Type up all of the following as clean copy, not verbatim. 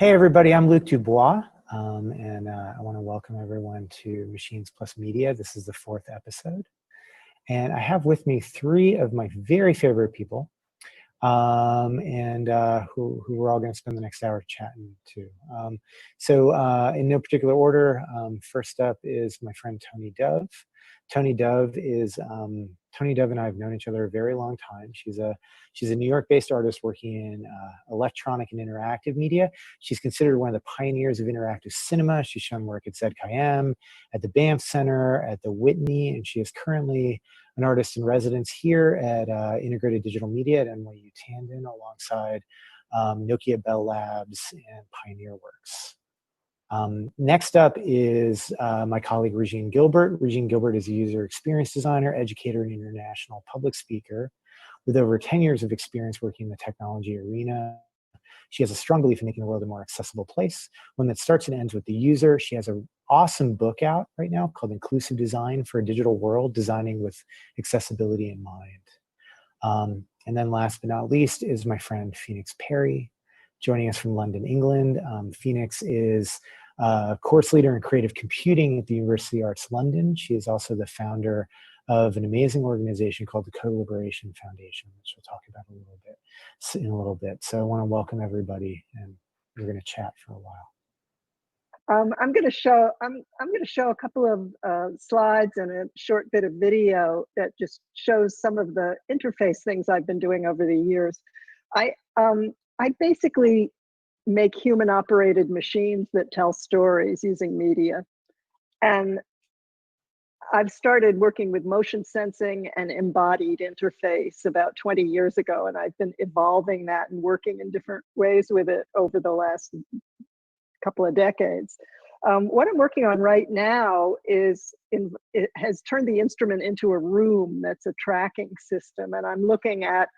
Hey everybody, I'm Luc DuBois, and I want to welcome everyone to Machines Plus Media. This is the 4th episode, and I have with me 3 of my very favorite people, who we're all going to spend the next hour chatting to. In no particular order, first up is my friend Toni Dove. Toni Dove and I have known each other a very long time. She's a New York-based artist working in electronic and interactive media. She's considered one of the pioneers of interactive cinema. She's shown work at ZKM, at the Banff Center, at the Whitney, and she is currently an artist in residence here at Integrated Digital Media at NYU Tandon, alongside Nokia Bell Labs and Pioneer Works. Next up is my colleague Regine Gilbert. Regine Gilbert is a user experience designer, educator, and international public speaker with over 10 years of experience working in the technology arena. She has a strong belief in making the world a more accessible place, one that starts and ends with the user. She has an awesome book out right now called Inclusive Design for a Digital World, Designing with Accessibility in Mind. And then last but not least is my friend Phoenix Perry, joining us from London, England. Phoenix is a course leader in creative computing at the University of Arts London. She is also the founder of an amazing organization called the Co-Liberation Foundation, which we'll talk about in a little bit. So I want to welcome everybody, and we're going to chat for a while. I'm going to show a couple of slides and a short bit of video that just shows some of the interface things I've been doing over the years. I basically make human-operated machines that tell stories using media, and I've started working with motion sensing and embodied interface about 20 years ago, and I've been evolving that and working in different ways with it over the last couple of decades. What I'm working on right now is it has turned the instrument into a room that's a tracking system, and I'm looking at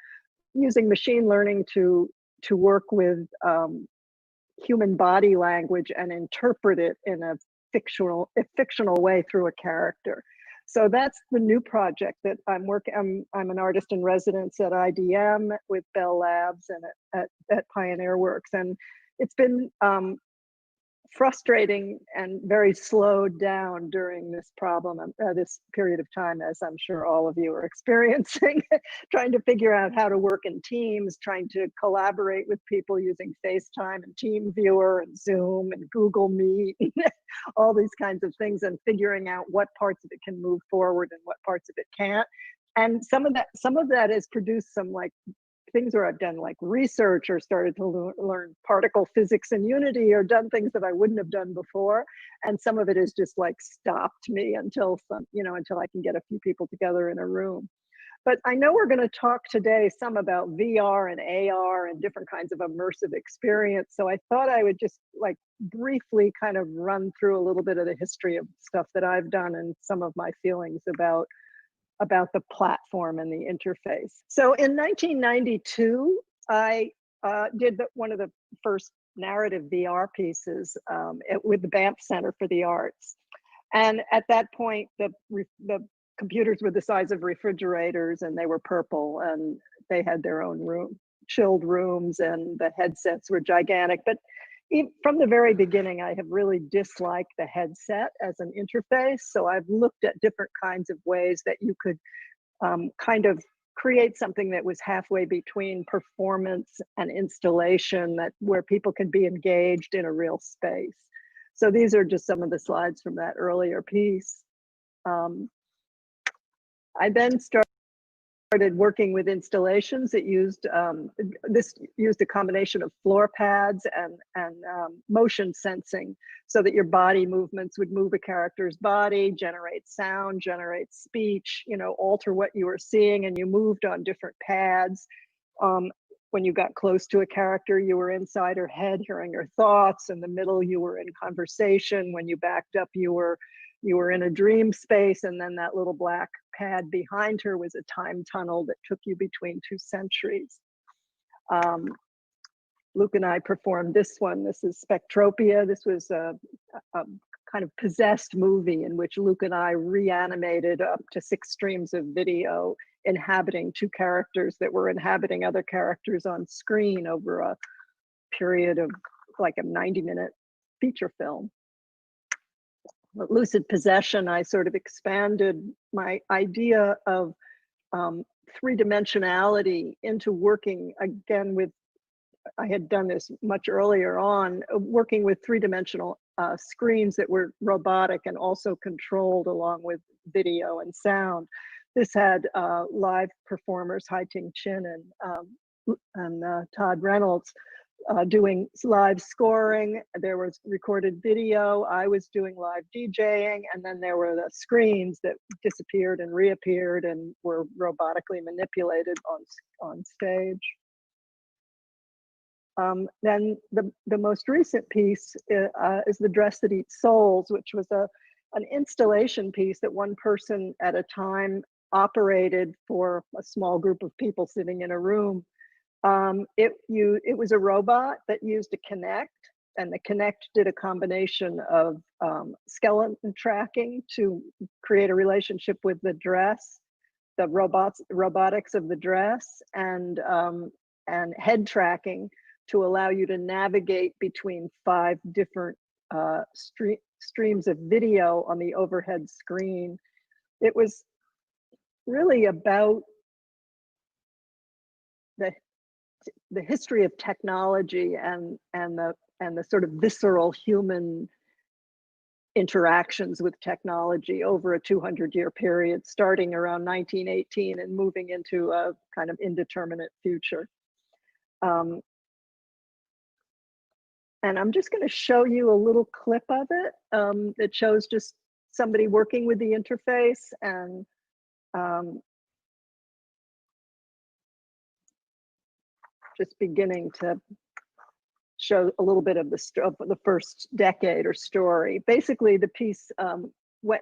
using machine learning to work with human body language and interpret it in a fictional way through a character. So that's the new project that I'm working. I'm an artist in residence at IDM with Bell Labs and at Pioneer Works, and it's been frustrating and very slowed down during this this period of time, as I'm sure all of you are experiencing, trying to figure out how to work in teams, trying to collaborate with people using FaceTime and TeamViewer and Zoom and Google Meet, all these kinds of things, and figuring out what parts of it can move forward and what parts of it can't. And some of that has produced some things where I've done research or started to learn particle physics in Unity, or done things that I wouldn't have done before. And some of it has just stopped me until until I can get a few people together in a room. But I know we're going to talk today some about VR and AR and different kinds of immersive experience. So I thought I would just briefly kind of run through a little bit of the history of stuff that I've done and some of my feelings about the platform and the interface. So in 1992, I did one of the first narrative VR pieces with the Banff Center for the Arts. And at that point, the computers were the size of refrigerators, and they were purple, and they had their own chilled rooms, and the headsets were gigantic. But from the very beginning, I have really disliked the headset as an interface. So I've looked at different kinds of ways that you could kind of create something that was halfway between performance and installation, where people can be engaged in a real space. So these are just some of the slides from that earlier piece. I then started working with installations that used a combination of floor pads and motion sensing, so that your body movements would move a character's body, generate sound, generate speech, alter what you were seeing, and you moved on different pads. When you got close to a character, you were inside her head hearing her thoughts. In the middle, you were in conversation. When you backed up, you were in a dream space, and then that little black pad behind her was a time tunnel that took you between 2 centuries. Luke and I performed this one. This is Spectropia. This was a kind of possessed movie in which Luke and I reanimated up to 6 streams of video inhabiting 2 characters that were inhabiting other characters on screen over a period of look like a 90-minute feature film. With Lucid Possession, I sort of expanded my idea of three-dimensionality into working again with, I had done this much earlier on, working with three-dimensional screens that were robotic and also controlled along with video and sound. This had live performers, Hai-Ting Chin and Todd Reynolds, doing live scoring. There was recorded video. I was doing live DJing, and then there were the screens that disappeared and reappeared and were robotically manipulated on stage. Then the most recent piece is The Dress That Eats Souls, which was an installation piece that one person at a time operated for a small group of people sitting in a room. It was a robot that used a Kinect, and the Kinect did a combination of skeleton tracking to create a relationship with the dress, the robotics of the dress, and head tracking to allow you to navigate between 5 different streams of video on the overhead screen. It was really about the history of technology and the sort of visceral human interactions with technology over a 200-year period, starting around 1918 and moving into a kind of indeterminate future. And I'm just going to show you a little clip of it that shows just somebody working with the interface and just beginning to show a little bit of the first decade or story. Basically, the piece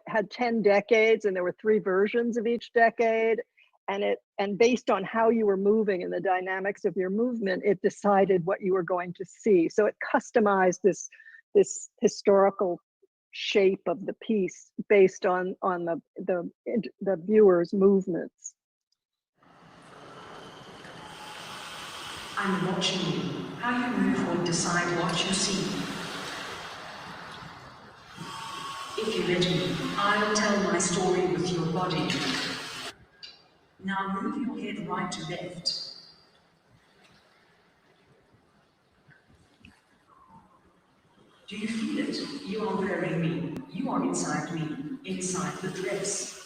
had 10 decades, and there were 3 versions of each decade. And based on how you were moving and the dynamics of your movement, it decided what you were going to see. So it customized this historical shape of the piece based on the viewer's movements. I'm watching you. How you move will decide what you see. If you let me, I'll tell my story with your body. Now move your head right to left. Do you feel it? You are wearing me. You are inside me, inside the dress.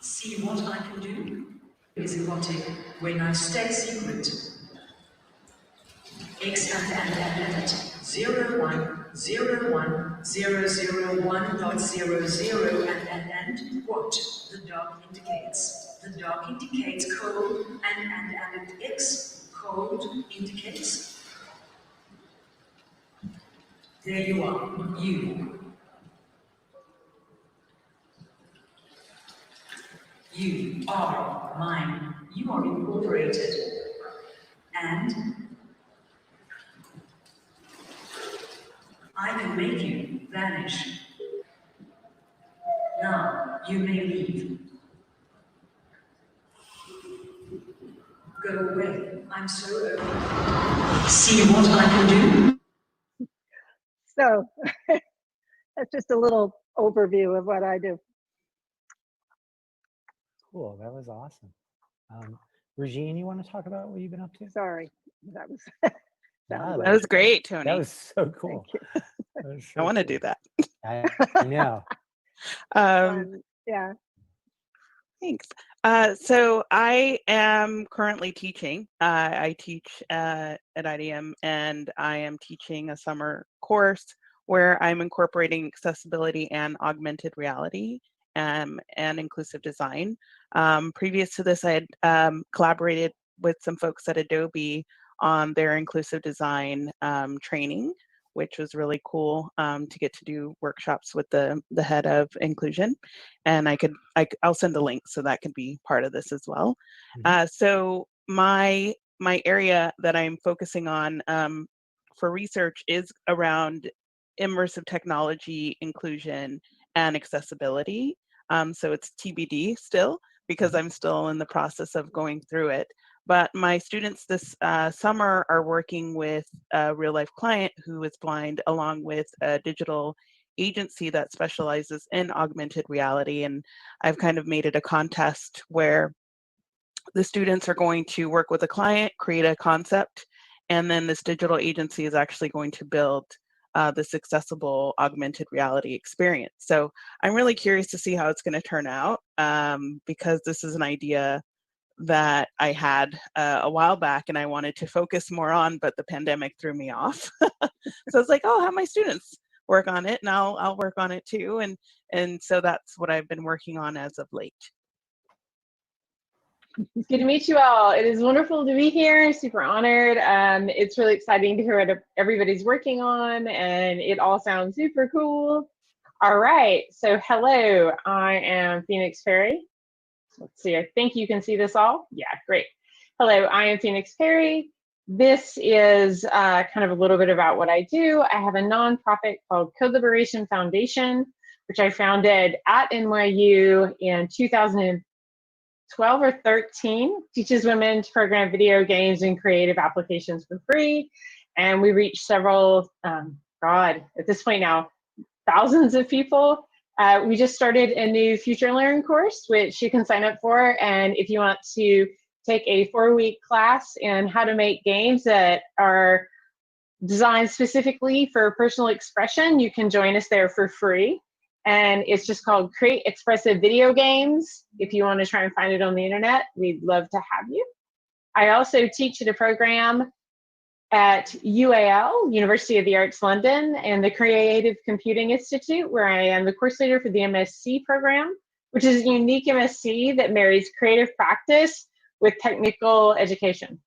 See what I can do? Is erotic when I stay secret. X and 0 1 0 1 0 0 1.00 and what the dark indicates. The dark indicates cold and X cold indicates. There you are, you. You are mine. You are incorporated. And I can make you vanish. Now you may leave. Go away. I'm so open. See what I can do? So that's just a little overview of what I do. Cool, that was awesome. Regine, you want to talk about what you've been up to? Sorry, that was that was great, Toni. That was so cool. So I want to do that. I know. Yeah. Thanks. So I am currently teaching. I teach at IDM, and I am teaching a summer course where I'm incorporating accessibility and augmented reality and inclusive design. Previous to this, I had collaborated with some folks at Adobe on their inclusive design training, which was really cool to get to do workshops with the head of inclusion. And I'll send a link so that could be part of this as well. Mm-hmm. So my area that I'm focusing on for research is around immersive technology, inclusion, and accessibility. So it's TBD still, because I'm still in the process of going through it. But my students this summer are working with a real life client who is blind, along with a digital agency that specializes in augmented reality. And I've kind of made it a contest where the students are going to work with a client, create a concept, and then this digital agency is actually going to build this accessible augmented reality experience. So I'm really curious to see how it's going to turn out, because this is an idea that I had a while back and I wanted to focus more on, but the pandemic threw me off. So it's like, oh, I'll have my students work on it and I'll work on it too. And so that's what I've been working on as of late. It's good to meet you all. It is wonderful to be here. Super honored. It's really exciting to hear what everybody's working on, and it all sounds super cool. All right, so hello, I am Phoenix Perry. Let's see, I think you can see this all. Yeah, great. Hello, I am Phoenix Perry. This is kind of a little bit about what I do. I have a nonprofit called Code Liberation Foundation, which I founded at NYU in 2012 or 13, teaches women to program video games and creative applications for free. And we reach several, God, at this point now, thousands of people. We just started a new Future Learn course, which you can sign up for. And if you want to take a 4-week class in how to make games that are designed specifically for personal expression, you can join us there for free. And it's just called Create Expressive Video Games. If you want to try and find it on the internet, we'd love to have you. I also teach at a program at UAL, University of the Arts London, and the Creative Computing Institute, where I am the course leader for the MSc program, which is a unique MSc that marries creative practice with technical education.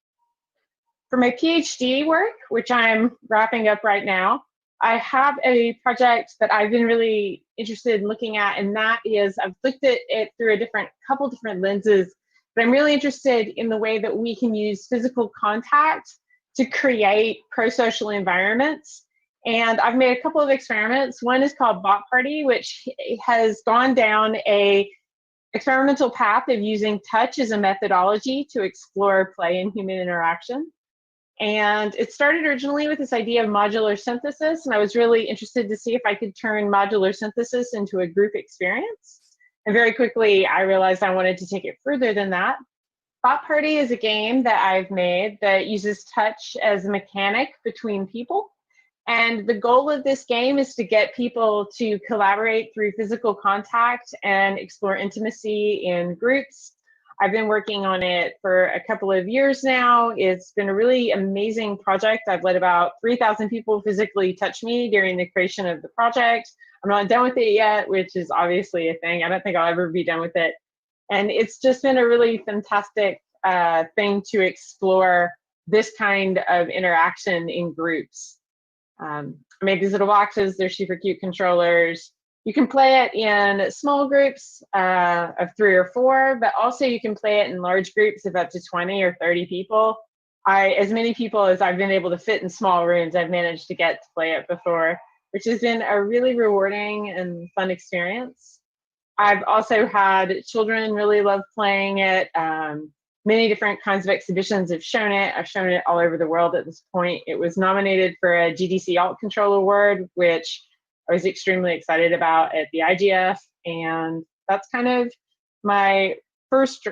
For my PhD work, which I'm wrapping up right now, I have a project that I've been really interested in looking at, and that is, I've looked at it through a couple different lenses, but I'm really interested in the way that we can use physical contact to create pro-social environments. And I've made a couple of experiments. One is called Bot Party, which has gone down a experimental path of using touch as a methodology to explore play and human interaction. And it started originally with this idea of modular synthesis, and I was really interested to see if I could turn modular synthesis into a group experience. And very quickly, I realized I wanted to take it further than that. Bot Party is a game that I've made that uses touch as a mechanic between people. And the goal of this game is to get people to collaborate through physical contact and explore intimacy in groups. I've been working on it for a couple of years now. It's been a really amazing project. I've let about 3,000 people physically touch me during the creation of the project. I'm not done with it yet, which is obviously a thing. I don't think I'll ever be done with it. And it's just been a really fantastic thing to explore this kind of interaction in groups. I made these little boxes. They're super cute controllers. You can play it in small groups of 3 or 4, but also you can play it in large groups of up to 20 or 30 people. As many people as I've been able to fit in small rooms, I've managed to get to play it before, which has been a really rewarding and fun experience. I've also had children really love playing it. Many different kinds of exhibitions have shown it. I've shown it all over the world at this point. It was nominated for a GDC Alt Control Award, which I was extremely excited about at the IGF. And that's kind of my first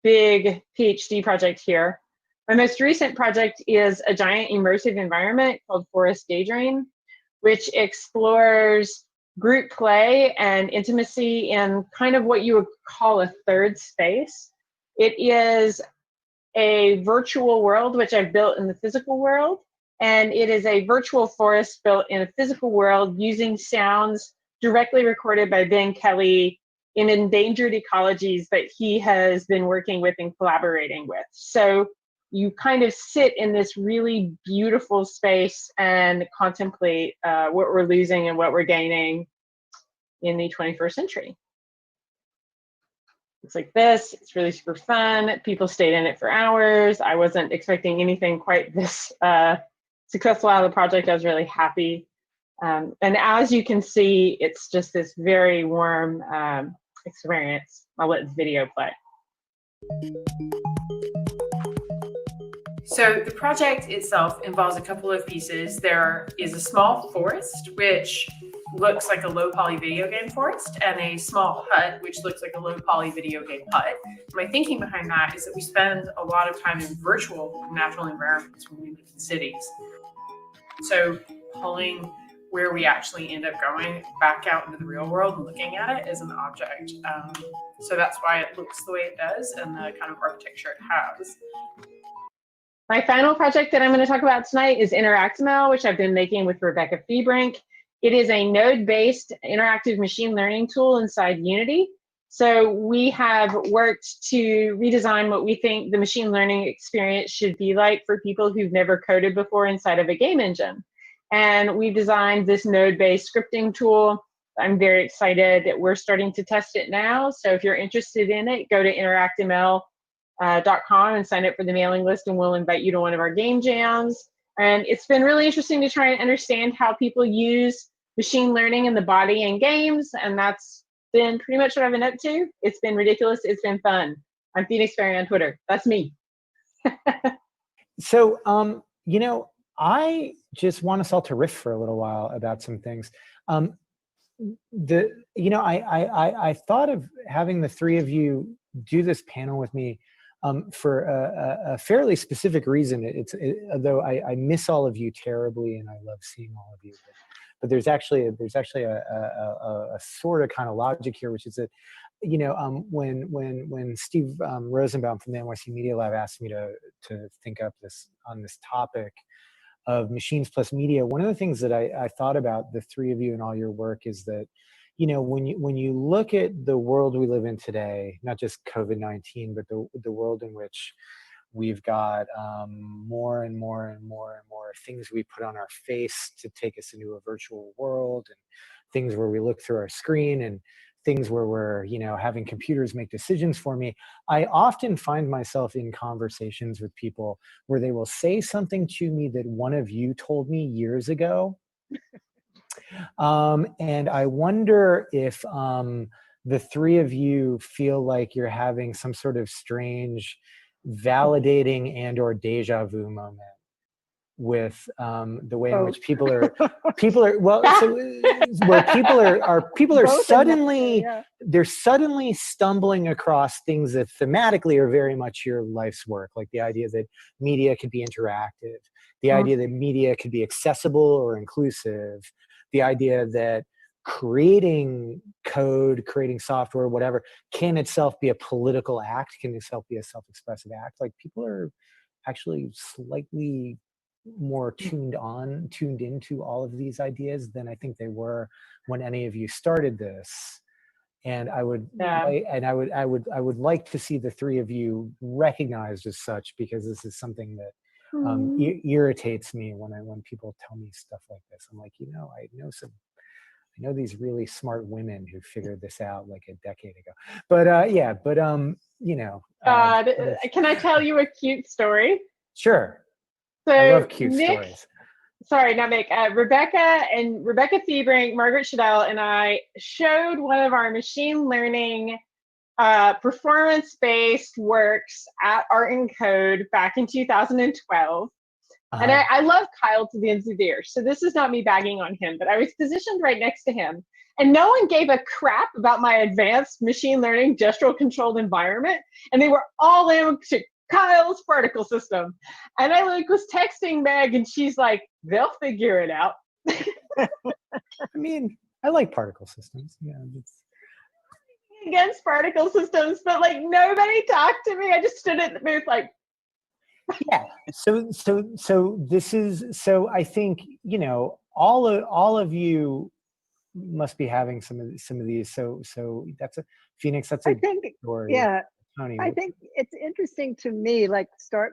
big PhD project here. My most recent project is a giant immersive environment called Forest Daydream, which explores group play and intimacy in kind of what you would call a third space. It is a virtual world, which I've built in the physical world, and it is a virtual forest built in a physical world using sounds directly recorded by Ben Kelly in endangered ecologies that he has been working with and collaborating with. So you kind of sit in this really beautiful space and contemplate what we're losing and what we're gaining in the 21st century. It's like this. It's really super fun. People stayed in it for hours. I wasn't expecting anything quite this successful out of the project. I was really happy. And as you can see, it's just this very warm experience. I'll let the video play. So the project itself involves a couple of pieces. There is a small forest, which looks like a low poly video game forest, and a small hut, which looks like a low poly video game hut. My thinking behind that is that we spend a lot of time in virtual natural environments when we live in cities. So pulling where we actually end up going back out into the real world and looking at it as an object. So that's why it looks the way it does and the kind of architecture it has. My final project that I'm going to talk about tonight is InteractML, which I've been making with Rebecca Febrink. It is a node-based interactive machine learning tool inside Unity. So we have worked to redesign what we think the machine learning experience should be like for people who've never coded before inside of a game engine. And we've designed this node-based scripting tool. I'm very excited that we're starting to test it now. So if you're interested in it, go to interactml.com and sign up for the mailing list, and we'll invite you to one of our game jams. And it's been really interesting to try and understand how people use machine learning in the body in games, and that's been pretty much what I've been up to. It's been ridiculous. It's been fun. I'm Phoenix Fairy on Twitter. That's me. So, you know, I just want us all to riff for a little while about some things. I thought of having the three of you do this panel with me for a fairly specific reason. Although I miss all of you terribly, and I love seeing all of you. But there's actually a sort of kind of logic here, which is that, you know, when Steve Rosenbaum from the NYC Media Lab asked me to think up this topic of machines plus media, one of the things that I thought about the three of you and all your work is that, you know, when you look at the world we live in today, not just COVID-19, but the world in which we've got more and more and more and more things we put on our face to take us into a virtual world, and things where we look through our screen, and things where we're, you know, having computers make decisions for me. I often find myself in conversations with people where they will say something to me that one of you told me years ago. And I wonder if the three of you feel like you're having some sort of strange validating and or deja vu moment with the way in which people are well, so where people are suddenly, yeah. They're suddenly stumbling across things that thematically are very much your life's work, like the idea that media could be interactive, the idea that media could be accessible or inclusive, the idea that creating code, creating software, whatever, can itself be a political act, can itself be a self-expressive act. Like, people are actually slightly more tuned into all of these ideas than I think they were when any of you started this. And I would like to see the three of you recognized as such, because this is something that irritates me when people tell me stuff like this. I'm like, you know, I know these really smart women who figured this out like a decade ago. But you know. Can I tell you a cute story? Sure. So I love cute stories. Sorry, not Nick. Rebecca Febrink, Margaret Shadell, and I showed one of our machine learning performance-based works at Art and Code back in 2012. And I love Kyle to the ends of the earth. So this is not me bagging on him, but I was positioned right next to him. And no one gave a crap about my advanced machine learning gestural controlled environment. And they were all into Kyle's particle system. And I was texting Meg, and she's like, they'll figure it out. I mean, I like particle systems. Yeah, against particle systems, but like nobody talked to me. I just stood at the booth like, yeah. So this is, so I think, you know, all of you must be having some of these. So that's a Phoenix. That's a story. Yeah. Toni. I think it's interesting to me,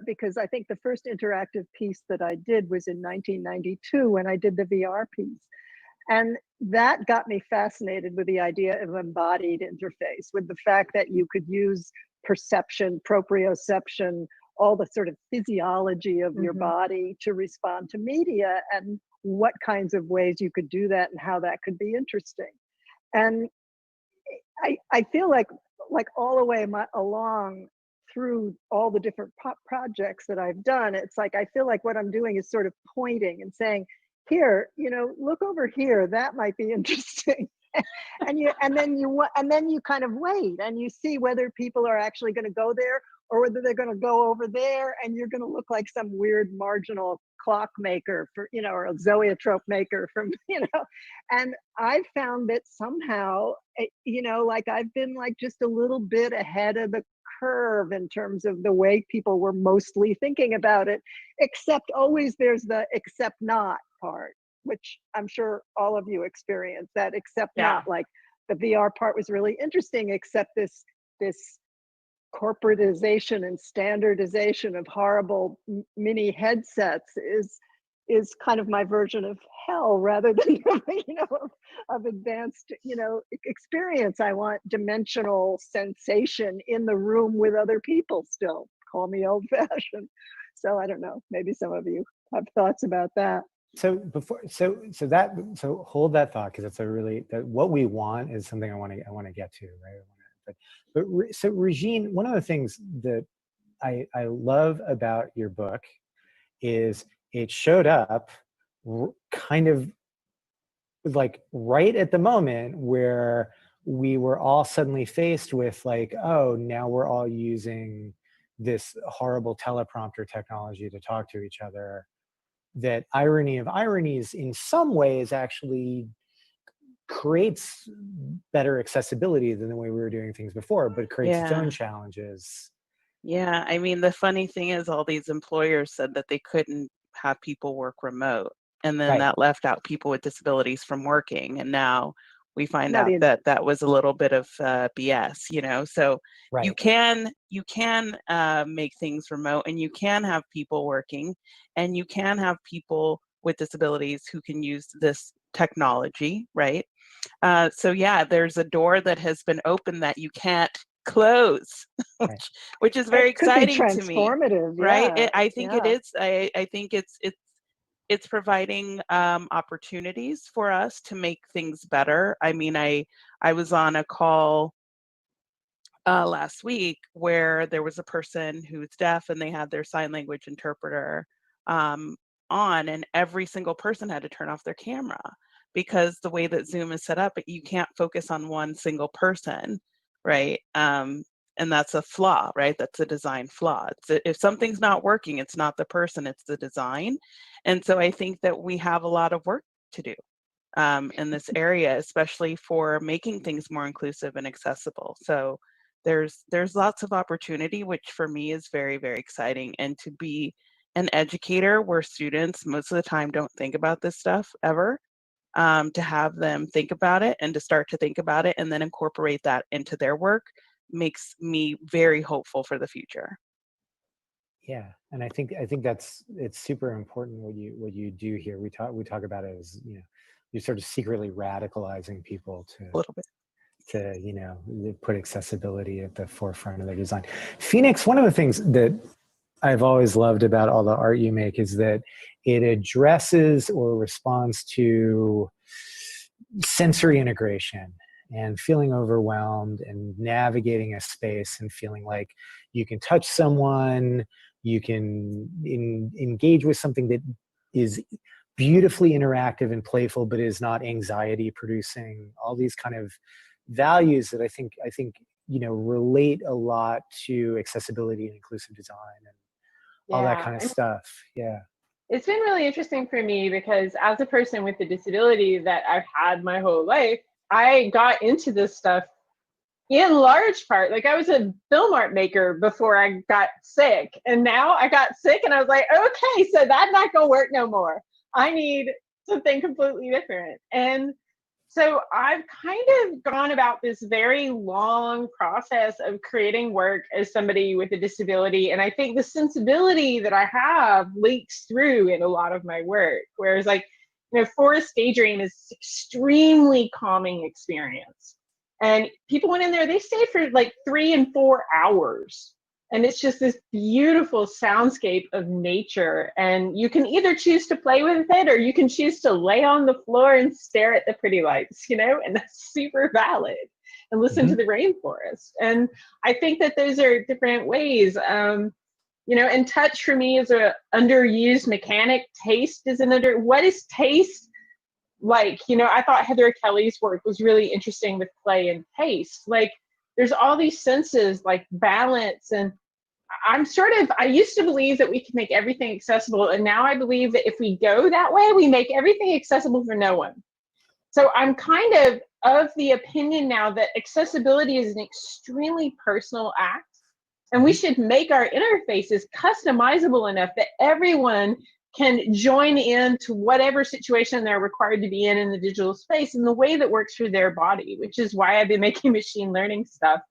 because I think the first interactive piece that I did was in 1992 when I did the VR piece. And that got me fascinated with the idea of embodied interface, with the fact that you could use perception, proprioception, all the sort of physiology of your body to respond to media, and what kinds of ways you could do that and how that could be interesting. And I feel like all the way along through all the different projects that I've done, it's like I feel like what I'm doing is sort of pointing and saying, here, look over here, that might be interesting. and then you kind of wait and you see whether people are actually going to go there or whether they're going to go over there, and you're going to look like some weird marginal clockmaker for, or a zoetrope maker from, and I found that somehow, like I've been like just a little bit ahead of the curve in terms of the way people were mostly thinking about it, except always there's the except not part, which I'm sure all of you experience that except not, like the VR part was really interesting, except this corporatization and standardization of horrible mini headsets is kind of my version of hell rather than of advanced experience. I want dimensional sensation in the room with other people. Still, call me old-fashioned. So I don't know, maybe some of you have thoughts about that. So hold that thought, because it's what we want is something I want to get to, right? So Regine, one of the things that I love about your book is it showed up kind of like right at the moment where we were all suddenly faced with like, oh, now we're all using this horrible teleprompter technology to talk to each other. That irony of ironies in some ways actually creates better accessibility than the way we were doing things before, but creates its own challenges. Yeah, I mean, the funny thing is all these employers said that they couldn't have people work remote, and then that left out people with disabilities from working, and now we find out that that was a little bit of BS, so you can make things remote, and you can have people working, and you can have people with disabilities who can use this technology, right? So yeah, there's a door that has been opened that you can't close, which is very exciting to me, right? I think it is. I think it's providing opportunities for us to make things better. I mean, I was on a call last week where there was a person who's deaf and they had their sign language interpreter on, and every single person had to turn off their camera because the way that Zoom is set up, you can't focus on one single person, right? And that's a flaw, right? That's a design flaw. If something's not working, it's not the person, it's the design. And so I think that we have a lot of work to do in this area, especially for making things more inclusive and accessible. So there's lots of opportunity, which for me is very, very exciting. And to be an educator where students most of the time don't think about this stuff ever, to have them think about it and to start to think about it and then incorporate that into their work makes me very hopeful for the future. Yeah, and I think it's super important what you do here. We talk about it as you're sort of secretly radicalizing people to a little bit to put accessibility at the forefront of their design. Phoenix, one of the things that I've always loved about all the art you make is that it addresses or responds to sensory integration and feeling overwhelmed and navigating a space and feeling like you can touch someone, you can engage with something that is beautifully interactive and playful, but is not anxiety producing. All these kind of values that I think relate a lot to accessibility and inclusive design and all that kind of stuff. Yeah. It's been really interesting for me because as a person with a disability that I've had my whole life, I got into this stuff in large part. Like I was a film art maker before I got sick, and now I got sick and I was like, okay, so that's not gonna work no more. I need something completely different. And so I've kind of gone about this very long process of creating work as somebody with a disability. And I think the sensibility that I have leaks through in a lot of my work. Whereas like, forest stage rain is extremely calming experience. And people went in there, they stayed for like 3 and 4 hours. And it's just this beautiful soundscape of nature. And you can either choose to play with it or you can choose to lay on the floor and stare at the pretty lights, and that's super valid. and listen to the rainforest. And I think that those are different ways. You know, and touch for me is a underused mechanic. Taste is what is taste like? You know, I thought Heather Kelly's work was really interesting with play and taste. Like, there's all these senses like balance, and I used to believe that we could make everything accessible, and now I believe that if we go that way, we make everything accessible for no one. So I'm kind of the opinion now that accessibility is an extremely personal act, and we should make our interfaces customizable enough that everyone can join into whatever situation they're required to be in the digital space in the way that works for their body, which is why I've been making machine learning stuff.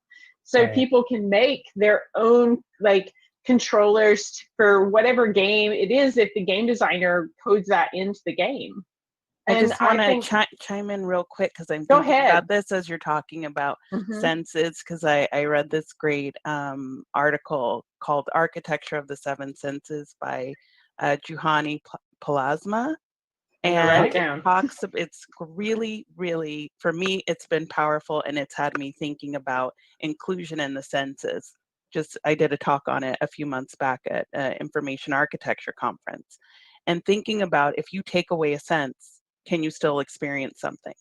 So people can make their own like controllers for whatever game it is if the game designer codes that into the game. I just want to chime in real quick because I'm thinking about this as you're talking about senses, because I read this great article called Architecture of the Seven Senses by Juhani Plasma. And it talks, it's really, really, for me, it's been powerful, and it's had me thinking about inclusion in the senses. I did a talk on it a few months back at Information Architecture Conference, and thinking about if you take away a sense, can you still experience something,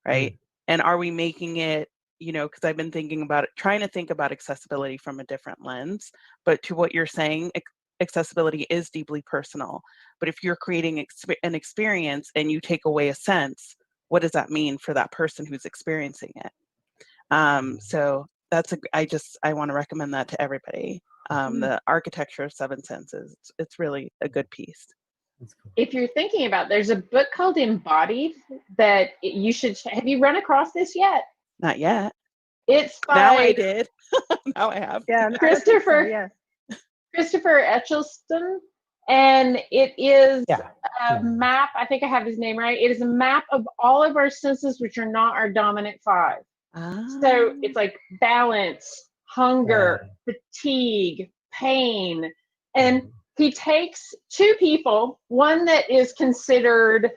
right? And are we making it, you know, because I've been thinking about it, trying to think about accessibility from a different lens, but to what you're saying, accessibility is deeply personal. But if you're creating an experience and you take away a sense, what does that mean for that person who's experiencing it? So that's I want to recommend that to everybody. The Architecture of Seven Senses, it's really a good piece. That's cool. If you're thinking about, there's a book called Embodied that you should, have you run across this yet? Not yet. It's by, now I did. Now I have. Yeah, Christopher Etchelston, and it is a map. I think I have his name right. It is a map of all of our senses, which are not our dominant five. So it's like balance, hunger, fatigue, pain, and he takes two people, one that is considered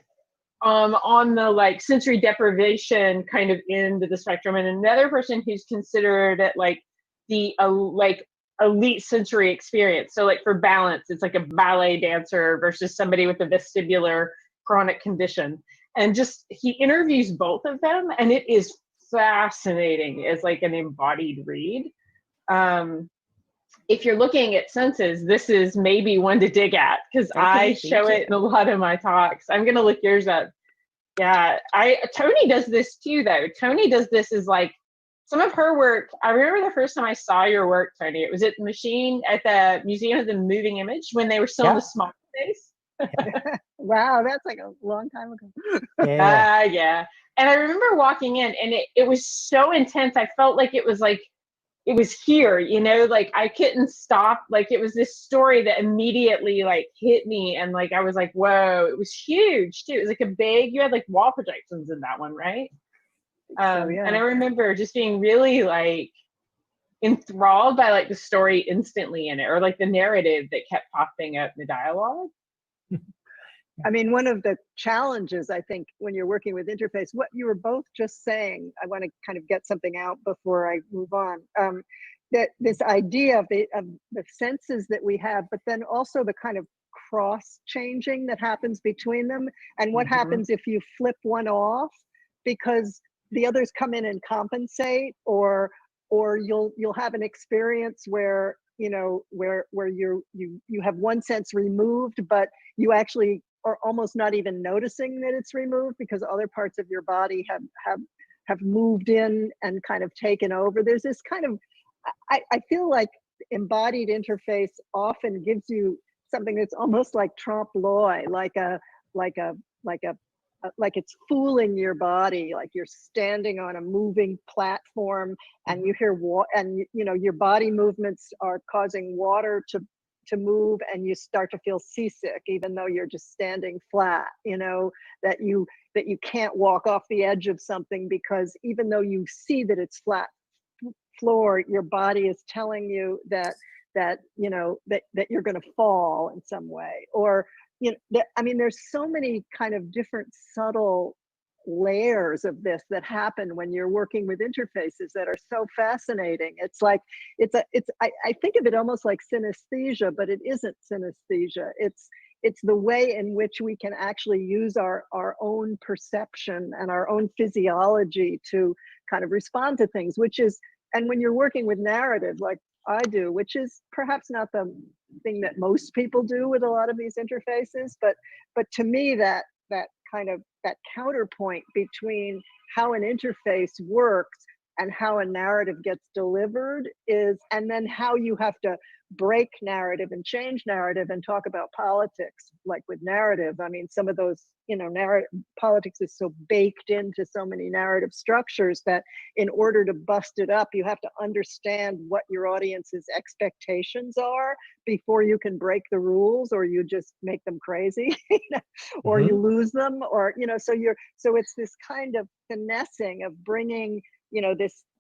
on the like sensory deprivation kind of end of the spectrum, and another person who's considered at like the like elite sensory experience. So like for balance, it's like a ballet dancer versus somebody with a vestibular chronic condition. And just he interviews both of them, and it is fascinating as like an embodied read. If you're looking at senses, this is maybe one to dig at, because I show it in a lot of my talks. I'm going to look yours up. Yeah, Toni does this too, though. Toni does this as like some of her work. I remember the first time I saw your work, Toni. It was at the Museum of the Moving Image when they were still in the small space. Wow, that's like a long time ago. Yeah. And I remember walking in, and it was so intense. I felt like it was here, you know, like I couldn't stop. Like it was this story that immediately like hit me, and like I was like, whoa, it was huge too. It was like you had like wall projections in that one, right? And I remember just being really like enthralled by like the story instantly in it, or like the narrative that kept popping up in the dialogue. I mean, one of the challenges, I think, when you're working with interface, what you were both just saying, I want to kind of get something out before I move on, that this idea of the senses that we have, but then also the kind of cross changing that happens between them, and what happens if you flip one off because the others come in and compensate, or you'll have an experience where, you know, where you have one sense removed, but you actually are almost not even noticing that it's removed because other parts of your body have moved in and kind of taken over. There's this kind of, I feel like embodied interface often gives you something that's almost like trompe l'oeil, like it's fooling your body, like you're standing on a moving platform and you hear and you know your body movements are causing water to move, and you start to feel seasick even though you're just standing flat, you know, that you can't walk off the edge of something because even though you see that it's flat floor, your body is telling you that you know that you're going to fall in some way. Or, you know, I mean, there's so many kind of different subtle layers of this that happen when you're working with interfaces that are so fascinating. It's like, I think of it almost like synesthesia, but it isn't synesthesia. It's the way in which we can actually use our own perception and our own physiology to kind of respond to things, which is, and when you're working with narrative like I do, which is perhaps not the thing that most people do with a lot of these interfaces, but to me, that kind of, that counterpoint between how an interface works and how a narrative gets delivered is, and then how you have to break narrative and change narrative and talk about politics, like with narrative. I mean, some of those, narrative politics is so baked into so many narrative structures that in order to bust it up, you have to understand what your audience's expectations are before you can break the rules, or you just make them crazy, or you lose them, or, so it's this kind of finessing of bringing,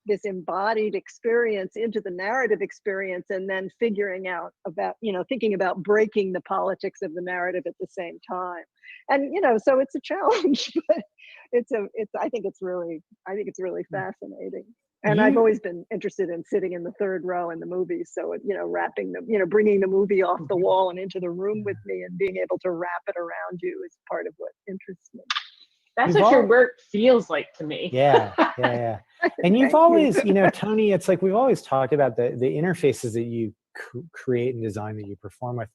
this embodied experience into the narrative experience, and then figuring out about, thinking about breaking the politics of the narrative at the same time. And, so it's a challenge, but I think it's really fascinating. And I've always been interested in sitting in the third row in the movie. So, wrapping them, bringing the movie off the wall and into the room with me, and being able to wrap it around you is part of what interests me. That's what your work feels like to me. Yeah. And you've always, Toni, it's like we've always talked about the interfaces that you create and design, that you perform with.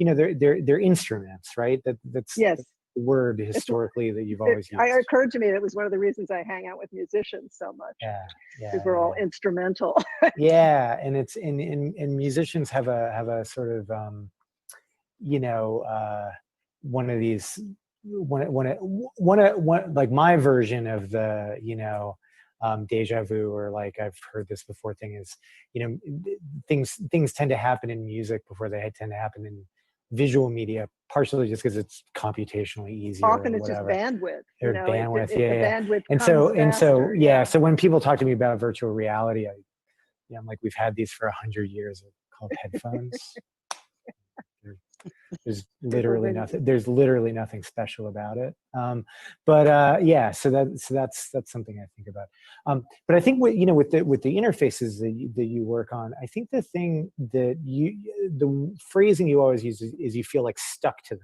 They're instruments, right? That's yes. The word historically that you've always used. It occurred to me that was one of the reasons I hang out with musicians so much. Yeah. Because we're all instrumental. Yeah, and it's and musicians have a sort of one of these. One like my version of the deja vu, or like I've heard this before thing is, things tend to happen in music before they tend to happen in visual media, partially just because it's computationally easier. Often it's just bandwidth. Or bandwidth, bandwidth so when people talk to me about virtual reality, I'm like, we've had these for 100 years, called headphones. There's literally nothing special about it. So that's something I think about. But I think with the interfaces that you work on, I think the thing that the phrasing you always use is you feel like stuck to them,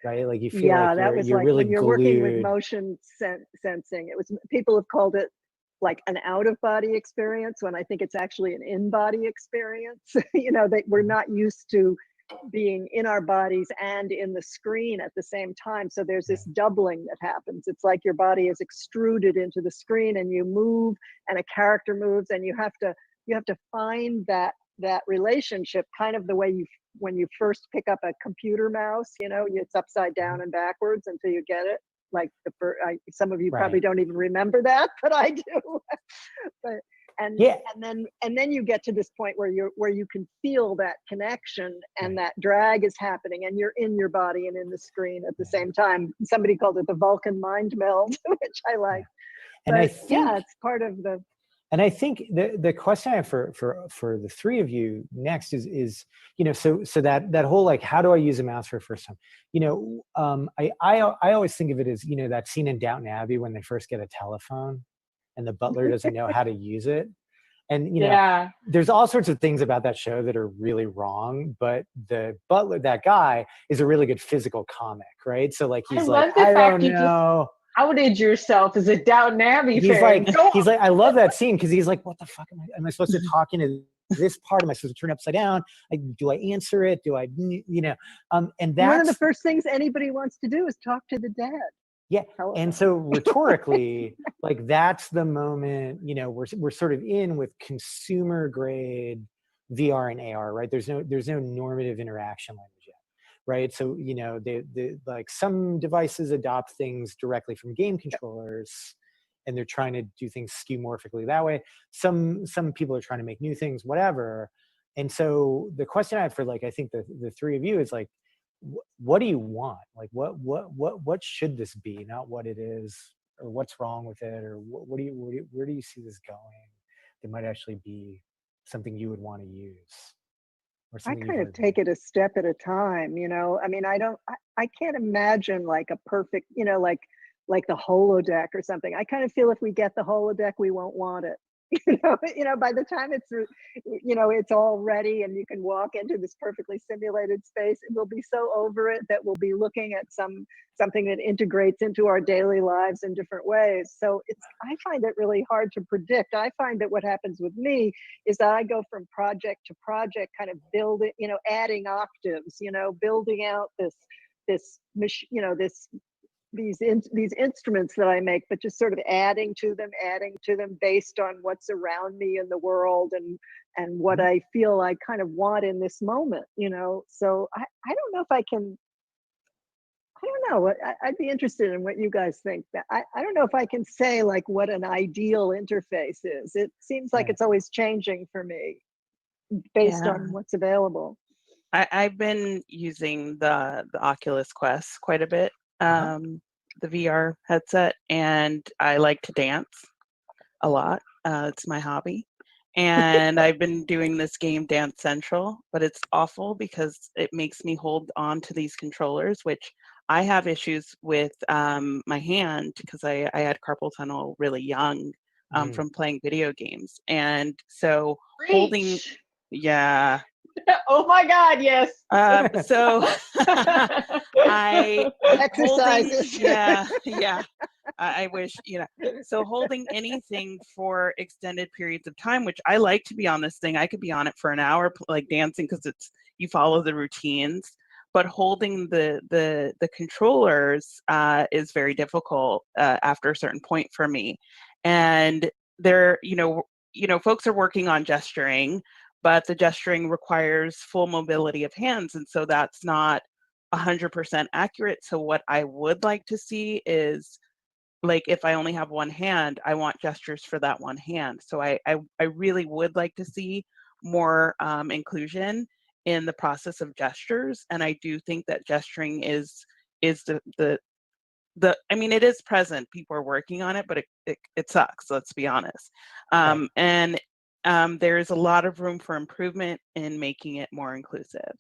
right? Like you feel like that was you're like really when you're glued. working with motion sensing. It was, people have called it like an out-of-body experience, when I think it's actually an in-body experience. That we're not used to being in our bodies and in the screen at the same time. So there's this doubling that happens. It's like your body is extruded into the screen, and you move, and a character moves, and you have to find that relationship, kind of the way when you first pick up a computer mouse, it's upside down and backwards until you get it. Like some of you probably don't even remember that, but I do. And then you get to this point where you can feel that connection, and that drag is happening, and you're in your body and in the screen at the same time. Somebody called it the Vulcan mind meld, which I like. And but I think, it's part of the. And I think the question I have for the three of you next is so that whole, like, how do I use a mouse for the first time? I always think of it as that scene in Downton Abbey when they first get a telephone, and the butler doesn't know how to use it. And, there's all sorts of things about that show that are really wrong, but the butler, that guy, is a really good physical comic, right? So like, he's like, I don't know. Outed yourself as a Downton Abbey fan. He's like, I love that scene, because he's like, what the fuck am I supposed to talk into this part? Am I supposed to turn it upside down? Like, do I answer it? Do I, and that's one of the first things anybody wants to do is talk to the dad. Yeah, and so rhetorically, like, that's the moment, we're sort of in with consumer grade VR and AR, right? There's no normative interaction language yet, right? So, they like, some devices adopt things directly from game controllers, and they're trying to do things skeuomorphically that way. Some people are trying to make new things, whatever. And so the question I have for, like, I think the three of you is, like, what do you want? Like, what should this be? Not what it is, or what's wrong with it, or where do you see this going? That might actually be something you would want to use. Or I kind of take it a step at a time. I mean, I can't imagine like a perfect, like like the holodeck or something. I kind of feel if we get the holodeck, we won't want it. By the time it's, it's all ready and you can walk into this perfectly simulated space, it will be so over it that we'll be looking at something that integrates into our daily lives in different ways. So I find it really hard to predict. I find that what happens with me is that I go from project to project, kind of building, adding octaves, building out this these instruments that I make, but just sort of adding to them based on what's around me in the world and what I feel I kind of want in this moment, So I don't know if I can, I don't know. I'd be interested in what you guys think. I don't know if I can say like what an ideal interface is. It seems like it's always changing for me based on what's available. I've been using the Oculus Quest quite a bit. The VR headset, and I like to dance a lot. It's my hobby. And I've been doing this game Dance Central, but it's awful because it makes me hold on to these controllers, which I have issues with my hand because I had carpal tunnel really young from playing video games. And so holding, oh my God, yes. So I exercises. I wish, so holding anything for extended periods of time, which I like to be on this thing. I could be on it for an hour, like dancing, because you follow the routines. But holding the controllers is very difficult after a certain point for me. And they're, folks are working on gesturing, but the gesturing requires full mobility of hands. And so that's not 100% accurate. So what I would like to see is, like, if I only have one hand, I want gestures for that one hand. So I really would like to see more inclusion in the process of gestures. And I do think that gesturing is the I mean, it is present. People are working on it, but it sucks, let's be honest. And there's a lot of room for improvement in making it more inclusive.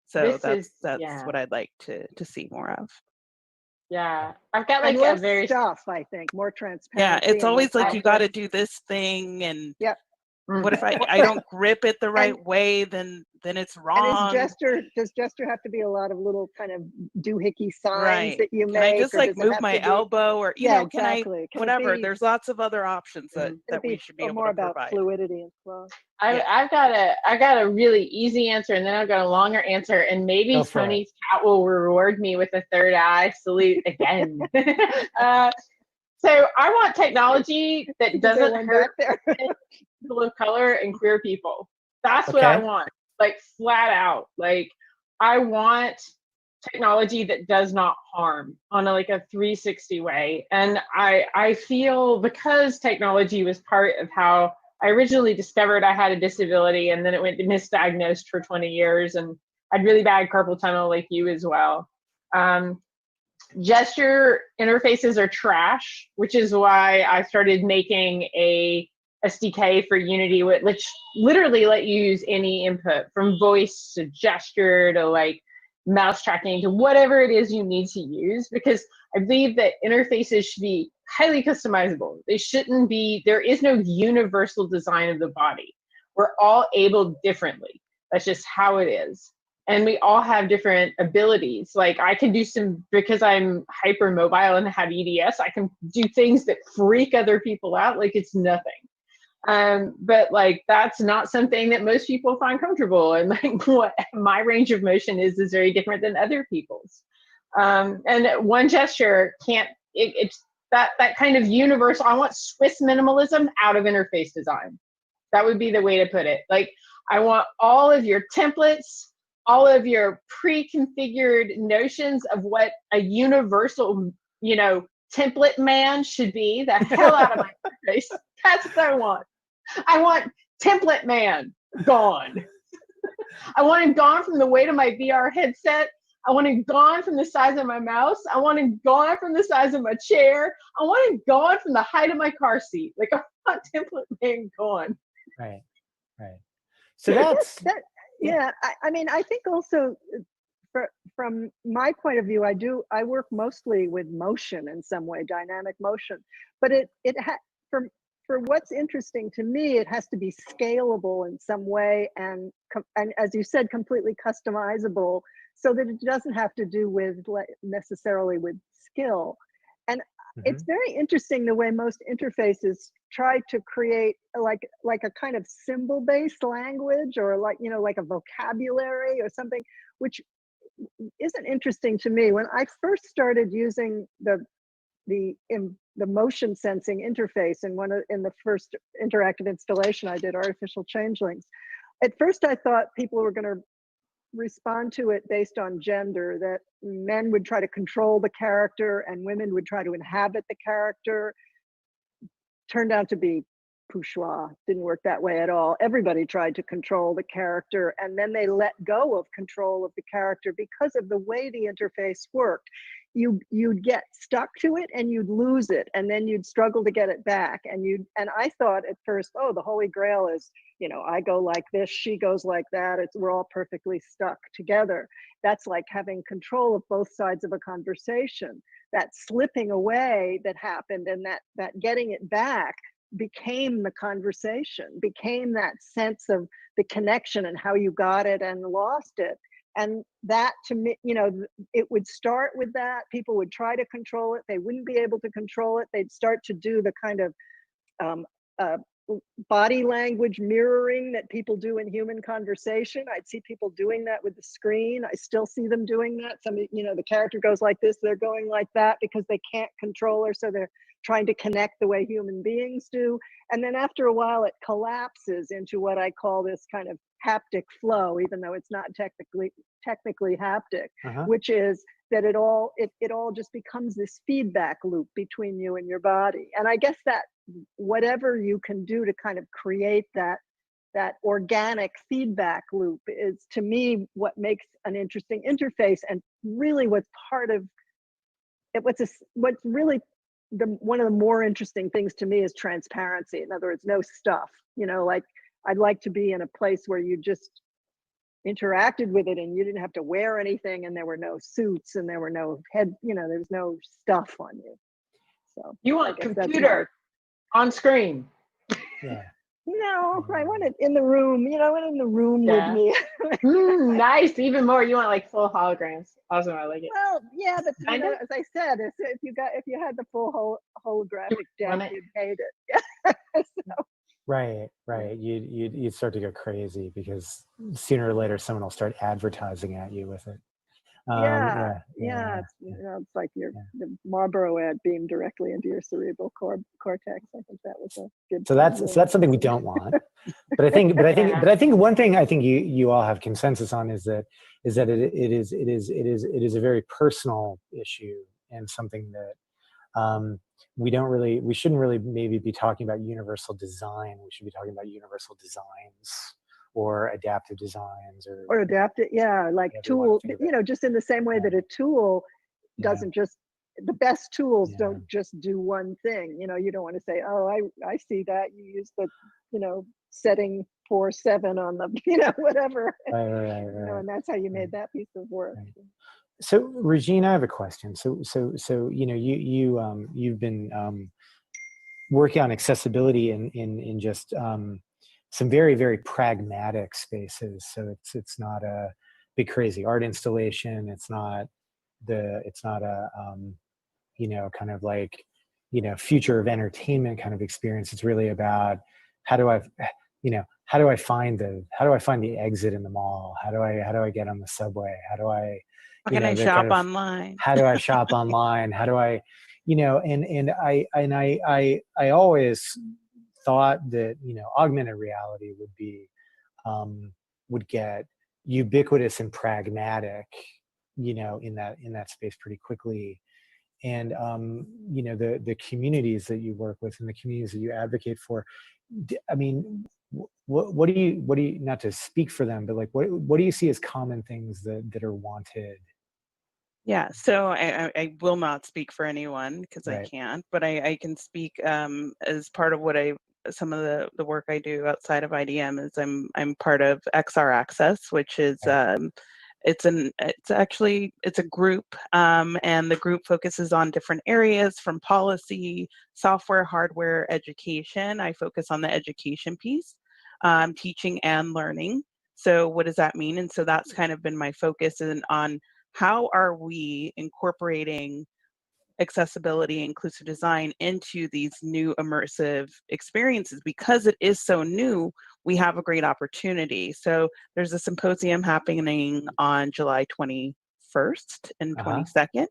So that's what I'd like to see more of. Yeah, I've got like a very stuff. I think more transparency. Yeah, it's always like you got to do this thing, and what if I don't grip it the right way? Then it's wrong. And does gesture have to be a lot of little kind of doohickey signs right. that you make? Can I just like move my elbow, or exactly. Can whatever? There's lots of other options that we should be able more to about provide. fluidity and flow. I've got a really easy answer, and then I've got a longer answer, and maybe Tony's cat will reward me with a third eye salute again. So I want technology that doesn't hurt people of color and queer people. That's what I want, like flat out. Like I want technology that does not harm on a 360 way. And I feel, because technology was part of how I originally discovered I had a disability, and then it went misdiagnosed for 20 years, and I had really bad carpal tunnel like you as well. Gesture interfaces are trash, which is why I started making a SDK for Unity, which literally let you use any input, from voice to gesture to mouse tracking to whatever it is you need to use, because I believe that interfaces should be highly customizable. They shouldn't be, there is no universal design of the body. We're all able differently. That's just how it is. And we all have different abilities. Like I can do because I'm hypermobile and have EDS, I can do things that freak other people out like it's nothing. But that's not something that most people find comfortable. And what my range of motion is very different than other people's. And one gesture it's that kind of universal. I want Swiss minimalism out of interface design. That would be the way to put it. I want all of your templates, all of your pre-configured notions of what a universal, template man should be, the hell out of my face. That's what I want. I want template man gone. I want him gone from the weight of my VR headset. I want him gone from the size of my mouse. I want him gone from the size of my chair. I want him gone from the height of my car seat. I want template man gone. Right. So that's I mean, I think also for from my point of view, I work mostly with motion in some way, dynamic motion, but for what's interesting to me, it has to be scalable in some way, and as you said, completely customizable, so that it doesn't have to do with necessarily with skill. And it's very interesting the way most interfaces try to create like a kind of symbol-based language, or like, you know, like a vocabulary or something, which isn't interesting to me. When I first started using the motion sensing interface in the first interactive installation I did, Artificial Changelings, at first I thought people were going to respond to it based on gender, that men would try to control the character and women would try to inhabit the character. Turned out to be bourgeois. Didn't work that way at all. Everybody tried to control the character, and then they let go of control of the character because of the way the interface worked. You'd get stuck to it and you'd lose it, and then you'd struggle to get it back. And I thought at first, oh, the holy grail is, you know, I go like this, she goes like that. We're all perfectly stuck together. That's like having control of both sides of a conversation. That slipping away that happened, and that getting it back became the conversation, became that sense of the connection and how you got it and lost it. And that, to me, you know, it would start with that. People would try to control it. They wouldn't be able to control it. They'd start to do the kind of body language mirroring that people do in human conversation. I'd see people doing that with the screen. I still see them doing that. You know, the character goes like this, they're going like that because they can't control her, so they're trying to connect the way human beings do. And then after a while, it collapses into what I call this kind of haptic flow, even though it's not technically haptic, which is that it all just becomes this feedback loop between you and your body. And I guess that whatever you can do to kind of create that organic feedback loop is, to me, what makes an interesting interface. And really what's part of it, what's really one of the more interesting things to me is transparency. In other words, no stuff, you know, like I'd like to be in a place where you just interacted with it and you didn't have to wear anything, and there were no suits and there were no you know, there's no stuff on you. So you want computer on screen. Yeah. No, I want it in the room, you know, I want it in the room with me. Nice, even more. You want like full holograms. Awesome, I like it. Well, yeah, but you know, as I said, if you had the full holographic deck, you'd hate it. So. Right. You'd start to go crazy because sooner or later someone will start advertising at you with it. It's, you know, it's like the Marlboro ad beamed directly into your cerebral cortex. I think that was a good. So that's something we don't want. But I think one thing I think you all have consensus on is that it is a very personal issue, and something that we shouldn't really maybe be talking about universal design. We should be talking about universal designs or adaptive designs, or adaptive, like tool, you know, just in the same way that a tool doesn't just, the best tools don't just do one thing. You know, you don't want to say, oh, I see that you use the, you know, setting 4/7 on the, you know, whatever. Right. You know, and that's how you made that piece of work. Right. So Regine, I have a question. So you know, you've been working on accessibility in just some very, very pragmatic spaces. So it's not a big crazy art installation. It's not a you know, kind of like, you know, future of entertainment kind of experience. It's really about how do I find the exit in the mall? How do I get on the subway? How do I shop online? How do I shop online? How do I, you know, and I always thought that, you know, augmented reality would get ubiquitous and pragmatic, you know, in that space pretty quickly. And you know, the communities that you work with and the communities that you advocate for, I mean, what do you, not to speak for them, but like what do you see as common things that are wanted? Yeah, so I will not speak for anyone because I can't, but I can speak as part of what some of the work I do outside of IDM is I'm part of XR Access, which is it's a group, and the group focuses on different areas from policy, software, hardware, education. I focus on the education piece, teaching and learning. So what does that mean? And so that's kind of been my focus on how are we incorporating accessibility, inclusive design into these new immersive experiences. Because it is so new, we have a great opportunity. So there's a symposium happening on July 21st and 22nd.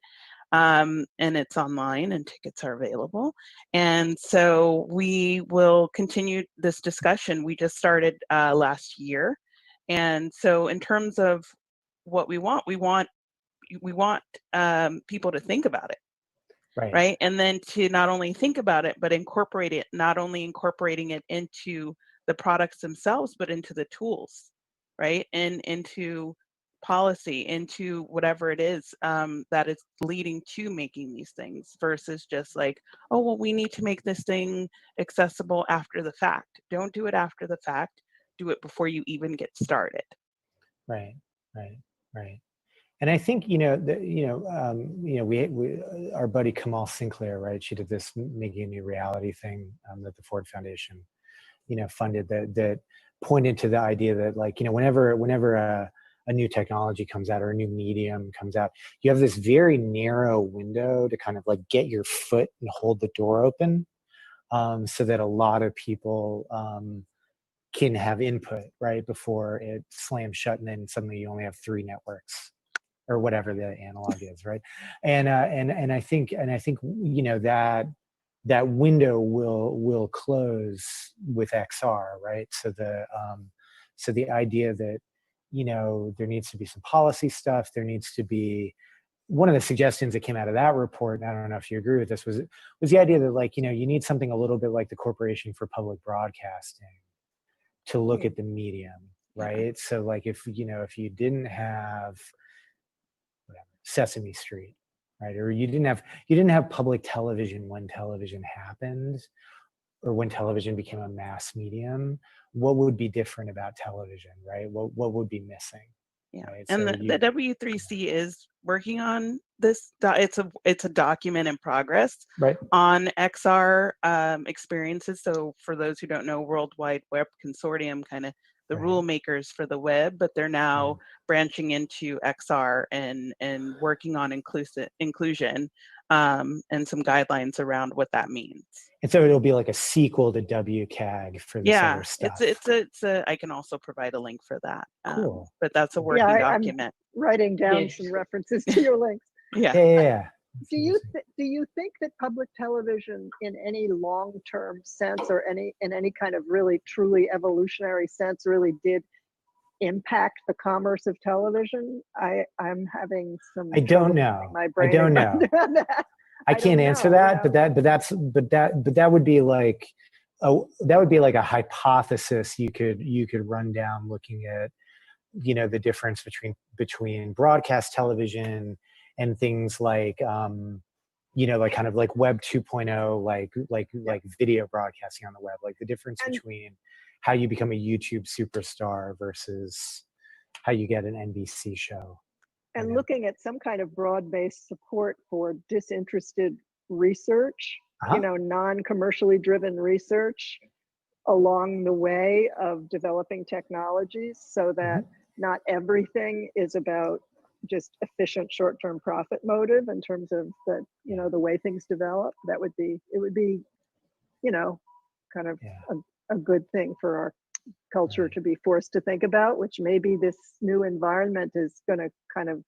And it's online and tickets are available. And so we will continue this discussion. We just started last year. And so in terms of what we want people to think about it. Right. And then to not only think about it, but incorporate it, not only incorporating it into the products themselves, but into the tools, right? And into policy, into whatever it is that is leading to making these things, versus just like, oh, well, we need to make this thing accessible after the fact. Don't do it after the fact. Do it before you even get started. Right. And I think, we our buddy Kamal Sinclair, right? She did this Making a New Reality thing that the Ford Foundation, funded, that pointed to the idea that, like, whenever a new technology comes out or a new medium comes out, you have this very narrow window to kind of like get your foot and hold the door open, so that a lot of people can have input, right, before it slams shut, and then suddenly you only have 3 networks. Or whatever the analog is, right? And I think that window will close with XR, right? So the idea that there needs to be some policy stuff. There needs to be, one of the suggestions that came out of that report, and I don't know if you agree with this, was the idea that, like, you need something a little bit like the Corporation for Public Broadcasting to look at the medium, right? So, like, if you didn't have Sesame Street, right? Or you didn't have public television when television happened, or when television became a mass medium, what would be different about television, right? What would be missing? Yeah, right? and So the W3C is working on this. It's a document in progress, right, on XR experiences. So for those who don't know, World Wide Web Consortium, kind of the rule makers for the web, but they're now branching into XR and working on inclusion and some guidelines around what that means. And so it'll be like a sequel to WCAG for this other stuff. It's a. I can also provide a link for that. Cool. But that's a working document. I'm writing down some references to your links. Yeah. Do you think that public television, in any long-term sense, or in any kind of really truly evolutionary sense, really did impact the commerce of television? I'm having some. I don't know. I don't know. I can't answer that, but that would be like a hypothesis you could run down, looking at the difference between broadcast television and things like like kind of like Web 2.0, like video broadcasting on the web, like the difference between how you become a YouTube superstar versus how you get an NBC show. And looking at some kind of broad-based support for disinterested research, non-commercially driven research along the way of developing technologies, so that not everything is about just efficient short-term profit motive in terms of the way things develop. It would be kind of a good thing for our culture to be forced to think about, which maybe this new environment is going to kind of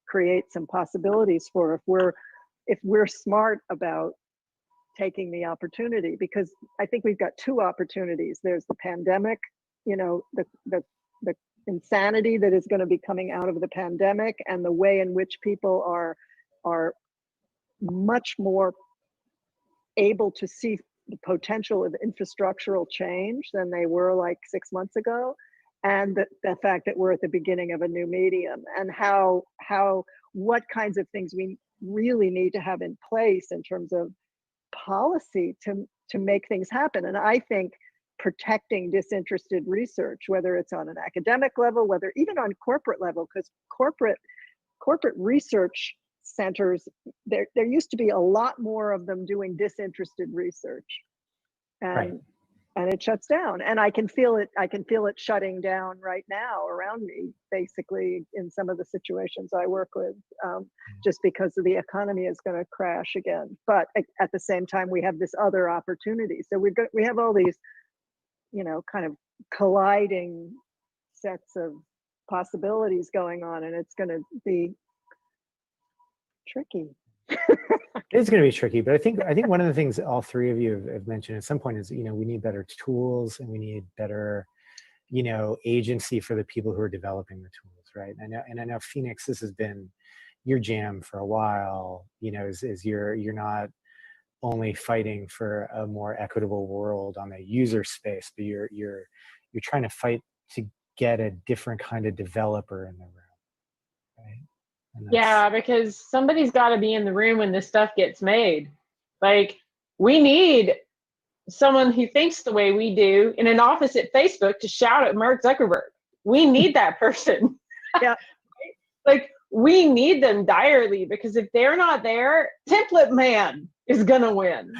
create some possibilities for, if we're smart about taking the opportunity. Because I think we've got 2 opportunities. There's the pandemic, the insanity that is going to be coming out of the pandemic, and the way in which people are much more able to see the potential of infrastructural change than they were like 6 months ago, and the fact that we're at the beginning of a new medium, and what kinds of things we really need to have in place in terms of policy to make things happen. And I think protecting disinterested research, whether it's on an academic level, whether even on corporate level, because corporate research centers, there used to be a lot more of them doing disinterested research, and it shuts down. And I can feel it shutting down right now around me, basically, in some of the situations I work with, just because of the economy is going to crash again. But at the same time, we have this other opportunity. So we have all these, kind of colliding sets of possibilities going on, and it's going to be tricky. It's going to be tricky, but I think one of the things all three of you have mentioned at some point is, we need better tools, and we need better, agency for the people who are developing the tools, right? And I know Phoenix, this has been your jam for a while. Is you're not only fighting for a more equitable world on the user space, but you're trying to fight to get a different kind of developer in the room, right? Yeah, because somebody's got to be in the room when this stuff gets made. Like, we need someone who thinks the way we do in an office at Facebook to shout at Mark Zuckerberg. We need that person. Yeah. Like, we need them direly, because if they're not there, Template Man is gonna win.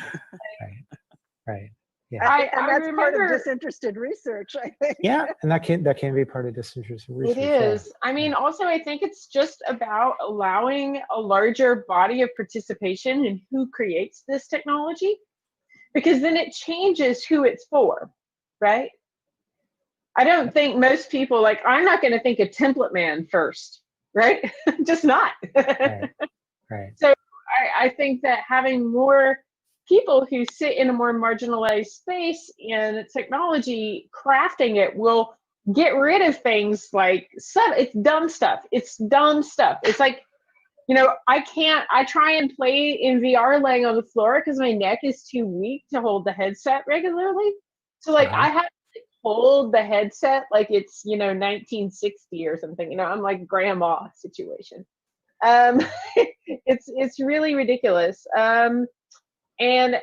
Right. Yeah. And that's part of disinterested research, I think. Yeah, and that can be part of disinterested research. It is. I mean, also, I think it's just about allowing a larger body of participation in who creates this technology, because then it changes who it's for, right? I don't think most people, like, I'm not going to think of Template Man first, right? Just not. Right. So I think that having more people who sit in a more marginalized space in technology, crafting it, will get rid of things like it's dumb stuff. It's like, I try and play in VR laying on the floor because my neck is too weak to hold the headset regularly. So like I have to hold the headset like it's, 1960 or something, I'm like grandma situation. It's really ridiculous. And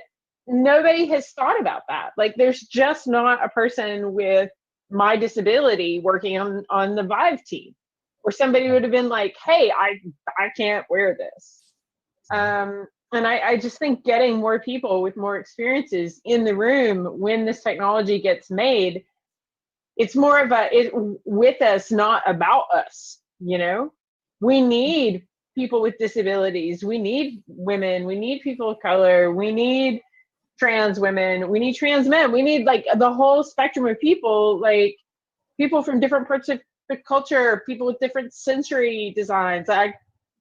nobody has thought about that. Like, there's just not a person with my disability working on the Vive team, or somebody would have been like, hey, I can't wear this. And I just think getting more people with more experiences in the room when this technology gets made, it's more of with us, not about us, We need people with disabilities, we need women, we need people of color, we need trans women, we need trans men, we need like the whole spectrum of people, like people from different parts of the culture, people with different sensory designs.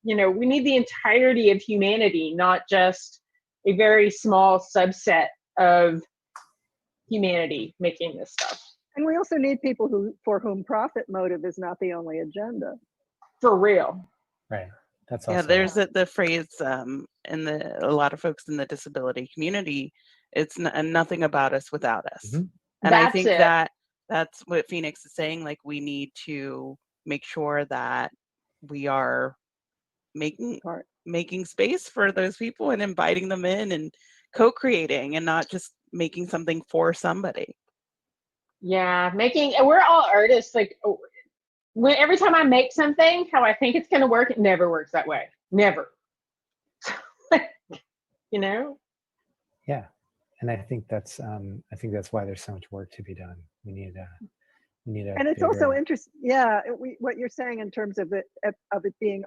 We need the entirety of humanity, not just a very small subset of humanity making this stuff. And we also need people for whom profit motive is not the only agenda. For real. Right. That's also, there's the phrase in a lot of folks in the disability community, it's nothing about us without us. Mm-hmm. And I think that's what Phoenix is saying. Like, we need to make sure that we are making space for those people and inviting them in and co-creating, and not just making something for somebody. Yeah, we're all artists. Like, every time I make something, how I think it's going to work, it never works that way. Never. Yeah, and I think that's why there's so much work to be done. We need a. And it's also interesting. Yeah, what you're saying in terms of it being,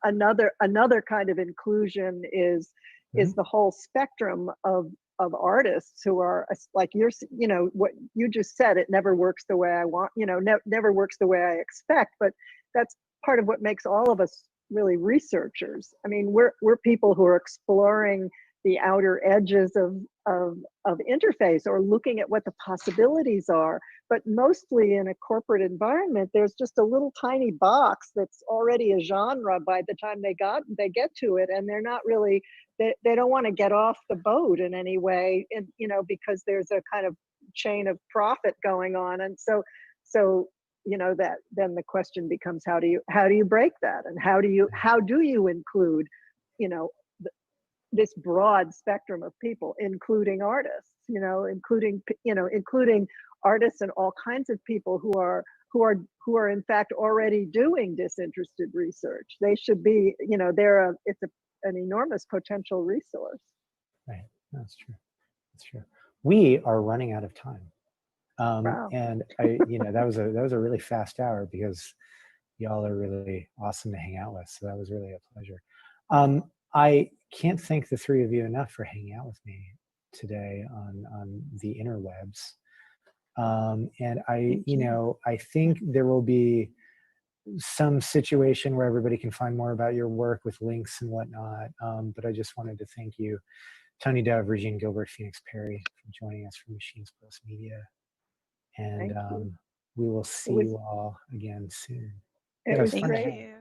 another kind of inclusion is the whole spectrum of artists who are like what you just said. It never works the way I want, never works the way I expect. But that's part of what makes all of us really researchers. I mean, we're people who are exploring the outer edges of interface, or looking at what the possibilities are. But mostly in a corporate environment, there's just a little tiny box that's already a genre by the time they get to it, and they're not really. They don't want to get off the boat in any way, and because there's a kind of chain of profit going on, and so that then the question becomes, how do you break that, and how do you include this broad spectrum of people, including artists, including artists and all kinds of people who are who are in fact already doing disinterested research. They should be, you know, it's an enormous potential resource. Right, that's true. That's true. We are running out of time. Wow. And you know, that was a really fast hour because y'all are really awesome to hang out with. So that was really a pleasure. I can't thank the three of you enough for hanging out with me today on the interwebs. And you know, I think there will be some situation where everybody can find more about your work with links and whatnot. But I just wanted to thank you, Toni Dove, Regine, Gilbert, Phoenix Perry, for joining us from Machines+Media. And we will see you all again soon. It was fun to great. hang.